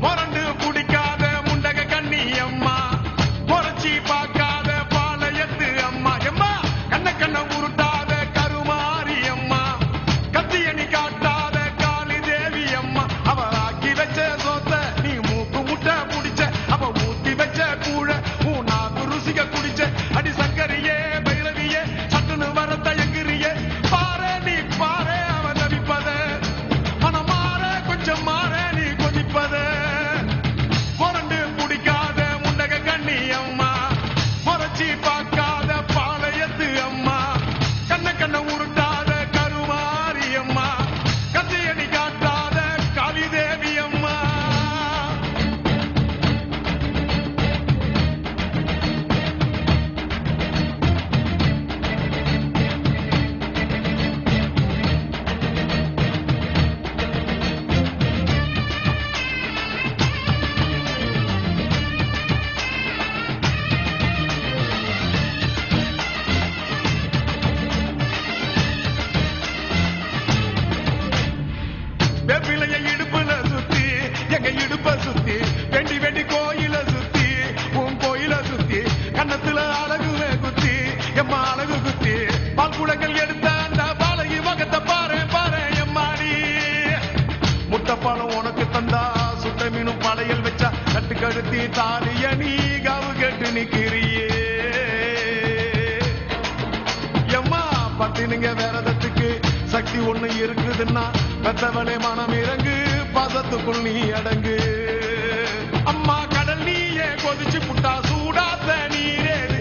மொரண்டு குடிக்காத முண்டக கண்ணி அம்மா, முறைச்சி பார்க்காத பாளையத்து அம்மா, எம்மா கண்ண கண்ண உருட்டாத கருமாரி அம்மா, கத்தியணி காட்டாத காளி தேவி அம்மா, அவ ஆக்கி வச்ச சோத்த நீ மூக்கு முட்டை புடிச்ச, அவ ஊத்தி வச்ச கூழ நாக்கு ருசிக குடிச்ச, அடி சங்கரியே பைரவியே சட்டுன்னு வர தயங்குறியே, பாரு நீ பாரு அவ தவிப்பத, மனம் மாற கொஞ்சம் மாற நீ கொதிப்பத, மொரண்டு குடிக்காத முண்டக கண்ணி அம்மா, முறைச்சி பார்க்காத பாளையத்து அம்மா, கண்ண கண்ண உருட்டாத கருமாரி அம்மா, கத்தியணி காட்டாத காளி தேவி அம்மா. வெப்பிலைய இடுப்புல சுத்தி எங்க இடுப்ப சுத்தி வெண்டி வெண்டி கோயில சுத்தி உன் கோயில சுத்தி கண்ணத்துல அழகுவே குத்தி எம்மா அழகு குத்தி பால் குடங்கள் எடுத்த அந்த பாலகி மகத்தை பாரு பாரு எம்மாடி, முட்டைப்பாலம் உனக்கு தந்தா சுட்ட மீனும் படையல் வச்சா கட்டு கழுத்தி தாலிய நீ காவு கேட்டு நிக்கிறியே, எம்மா பத்தினுங்க விரதத்துக்கு சக்தி ஒண்ணு இருக்குதுன்னா பெத்தவளே மனம் இறங்கு பாசத்துக்குள் நீ அடங்கு, அம்மா கடல் நீயே கொதிச்சு புட்டா சூடாத்த நீரேது